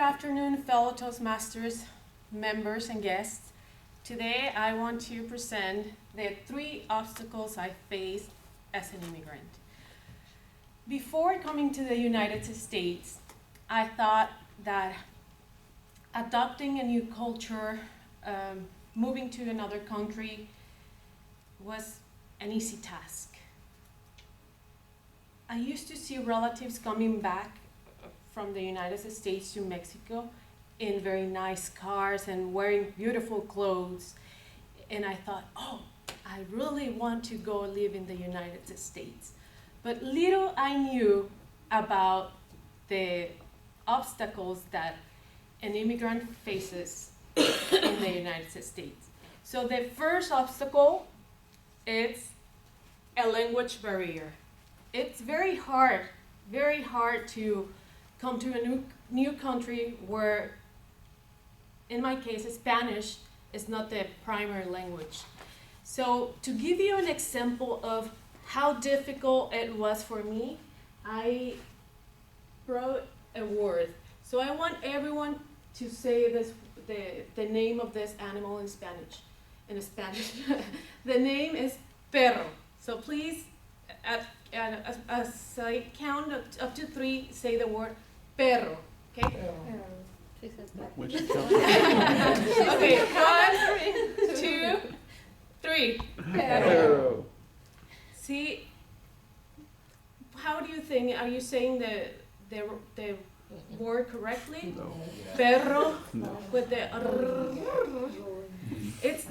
afternoon, fellow Toastmasters members and guests. Today I want to present the 3 obstacles I faced as an immigrant. Before coming to the United States, I thought that adopting a new culture, moving to another country was an easy task. I used to see relatives coming back from the United States to Mexico in very nice cars and wearing beautiful clothes. And I thought, oh, I really want to go live in the United States. But little I knew about the obstacles that an immigrant faces in the United States. So the first obstacle is a language barrier. It's very hard to come to a new country where, in my case, Spanish is not the primary language. So to give you an example of how difficult it was for me, I wrote a word. So I want everyone to say the name of this animal in Spanish. The name is perro. So please, as I count up to 3, say the word perro. Okay? Which Okay, 1, 2, 3. Perro. See, how do you think? Are you saying the word correctly? No. Perro No. with the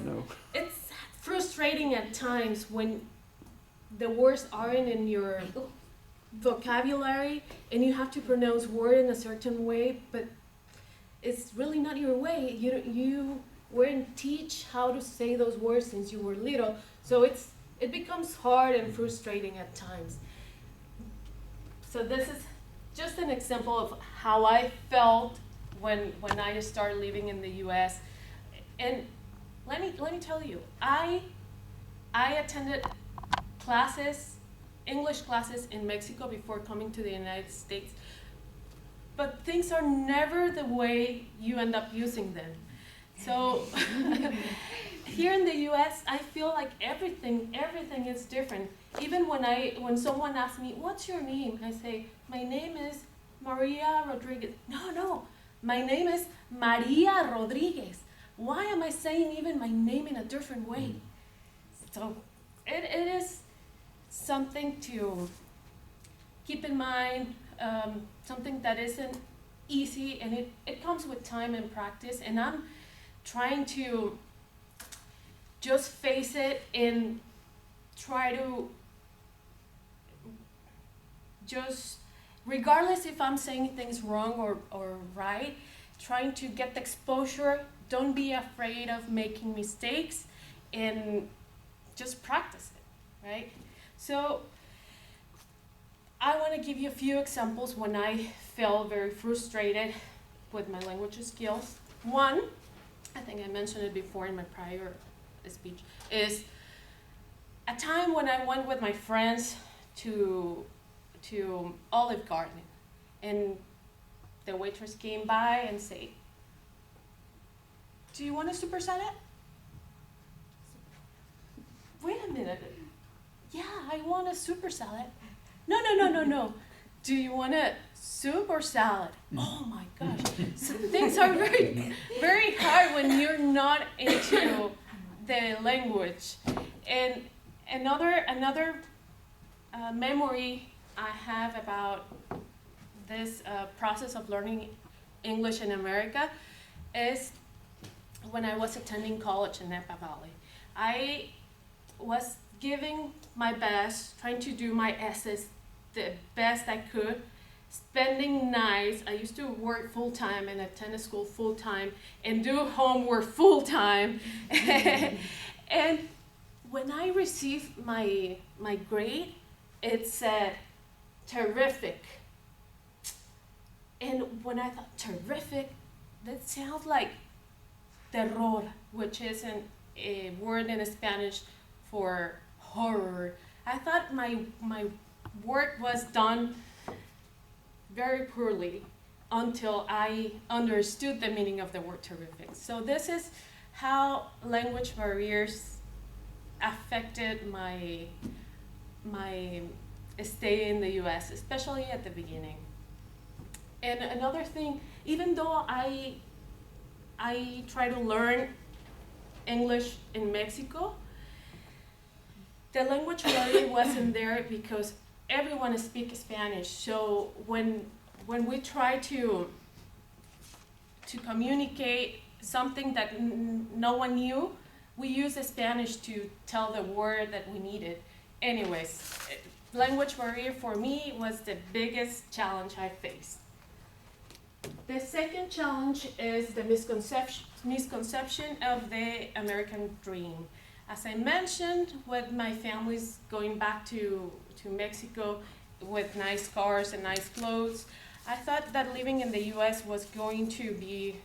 No. it's frustrating at times when the words aren't in your vocabulary and you have to pronounce word in a certain way, but it's really not your way. You weren't teach how to say those words since you were little, so it becomes hard and frustrating at times. So this is just an example of how I felt when I started living in the U.S. And let me tell you, I attended English classes in Mexico before coming to the United States, but things are never the way you end up using them. So here in the U.S., I feel like everything is different. Even when someone asks me, "What's your name?" I say, "My name is Maria Rodriguez." No, my name is Maria Rodriguez. Why am I saying even my name in a different way? So it is something to keep in mind, something that isn't easy, and it comes with time and practice, and I'm trying to just face it and try to just, regardless if I'm saying things wrong or right, trying to get the exposure. Don't be afraid of making mistakes and just practice it, right? So I want to give you a few examples when I felt very frustrated with my language skills. One, I think I mentioned it before in my prior speech, is a time when I went with my friends to Olive Garden, and the waitress came by and said, "Do you want a super salad?" Wait a minute. Yeah, I want a super salad. No. Do you want a soup or salad? Oh my gosh. So things are very, very hard when you're not into the language. And another memory I have about this process of learning English in America is when I was attending college in Napa Valley. I was giving my best, trying to do my essays the best I could, spending nights. I used to work full-time and attend a school full-time and do homework full-time. And when I received my grade, it said terrific. And when I thought terrific, that sounds like terror, which is a word in Spanish for horror. I thought my work was done very poorly. until I understood the meaning of the word terrific. So this is how language barriers affected my stay in the US, especially at the beginning. And another thing, even though I try to learn English in Mexico, the language barrier wasn't there because everyone speaks Spanish. So when we try to communicate something that no one knew, we use the Spanish to tell the word that we needed. Anyways, language barrier for me was the biggest challenge I faced. The second challenge is the misconception of the American dream. As I mentioned, with my family's going back to Mexico with nice cars and nice clothes, I thought that living in the US was going to be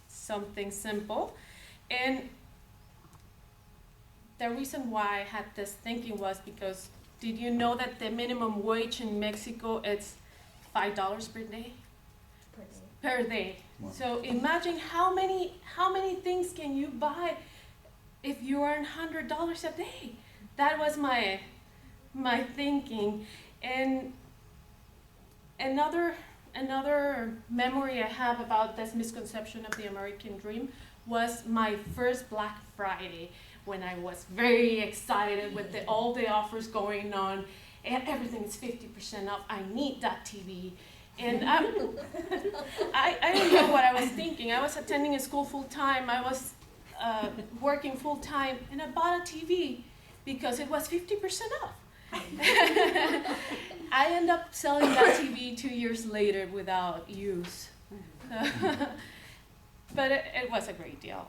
something simple. And the reason why I had this thinking was because, did you know that the minimum wage in Mexico is $5 per day? Per day. Wow. So imagine how many things can you buy if you earn $100 a day. That was my thinking. And another memory I have about this misconception of the American dream was my first Black Friday, when I was very excited with all the offers going on, and everything is 50% off. I need that TV. And I don't know what I was thinking. I was attending a school full time. I was working full time, and I bought a TV because it was 50% off. I ended up selling that TV 2 years later without use. But it was a great deal.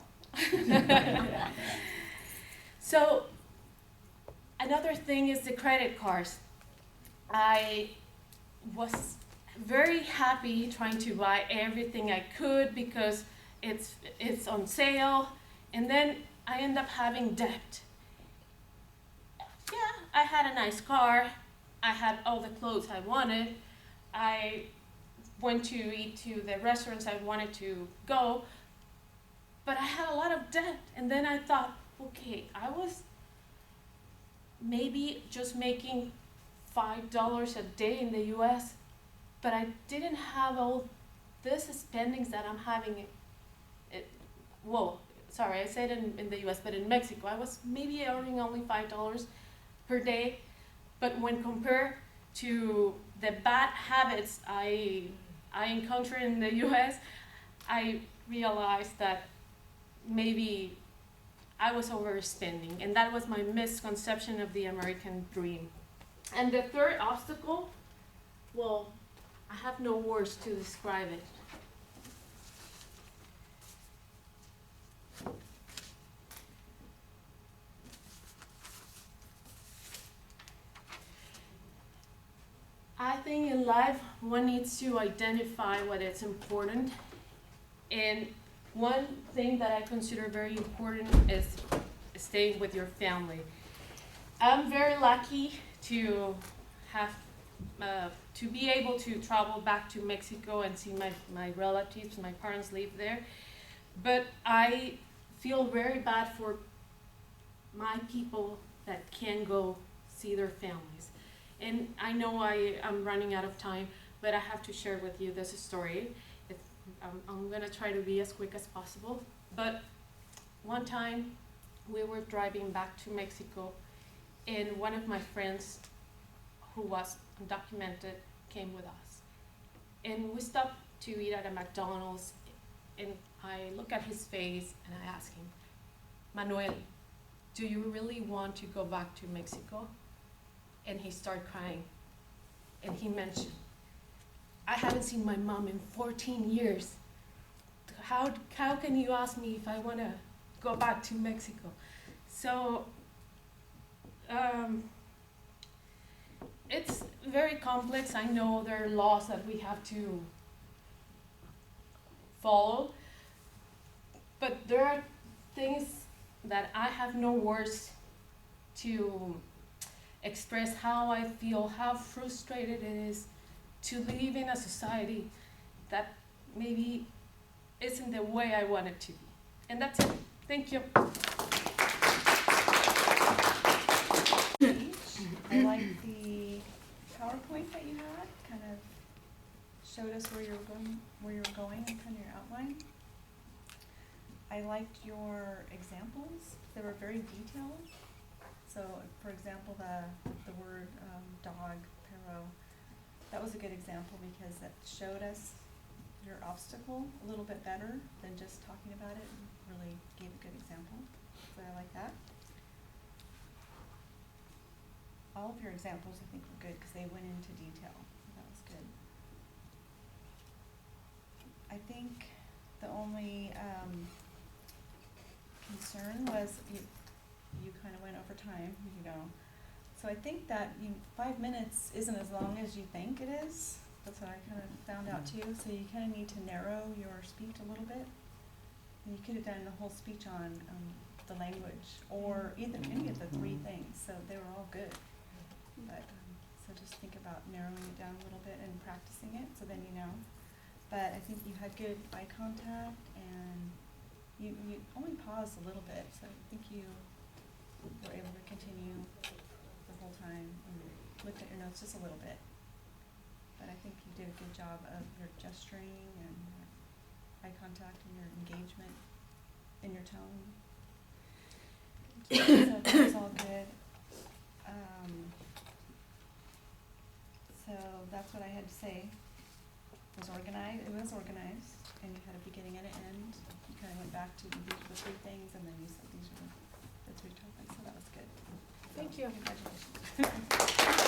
So another thing is the credit cards. I was very happy trying to buy everything I could because it's on sale, and then I end up having debt. Yeah, I had a nice car, I had all the clothes I wanted, I went to eat to the restaurants I wanted to go, but I had a lot of debt. And then I thought, okay, I was maybe just making $5 a day in the US, but I didn't have all this spendings that I'm having. I said in the US, but in Mexico, I was maybe earning only $5 per day. But when compared to the bad habits I encounter in the US, I realized that maybe I was overspending, and that was my misconception of the American dream. And the third obstacle, well, I have no words to describe it. I think in life one needs to identify what is important, and one thing that I consider very important is staying with your family. I'm very lucky to have to be able to travel back to Mexico and see my relatives. My parents live there, but I feel very bad for my people that can't go see their families. And I know I'm running out of time, but I have to share with you this story. I'm gonna try to be as quick as possible. But one time we were driving back to Mexico, and one of my friends who was undocumented came with us. And we stopped to eat at a McDonald's, and I look at his face and I ask him, Manuel, do you really want to go back to Mexico? And he started crying. And he mentioned, I haven't seen my mom in 14 years. How can you ask me if I want to go back to Mexico? So it's very complex. I know there are laws that we have to follow, but there are things that I have no words to express how I feel, how frustrated it is to live in a society that maybe isn't the way I want it to be. And that's it. Thank you. I like the PowerPoint that you had, kind of showed us where you were going, and kind of your outline. I liked your examples. They were very detailed. So, for example, the word dog, perro, that was a good example because that showed us your obstacle a little bit better than just talking about it, and really gave a good example. So I like that. All of your examples I think were good because they went into detail. That was good. I think the only concern was you kind of went over time, you know. So I think that 5 minutes isn't as long as you think it is. That's what I kind of found out too. So you kind of need to narrow your speech a little bit. And you could have done the whole speech on the language or either any of the 3 things. So they were all good. But so just think about narrowing it down a little bit and practicing it so then you know. But I think you had good eye contact and you only paused a little bit, so I think you were able to continue the whole time and looked at your notes just a little bit. But I think you did a good job of your gesturing and your eye contact and your engagement in your tone. So that was all good. So that's what I had to say. It was organized, and you had a beginning and an end. You kind of went back to these are the 3 things, and then you said these are the 3 topics, so that was good. Thank you. Congratulations.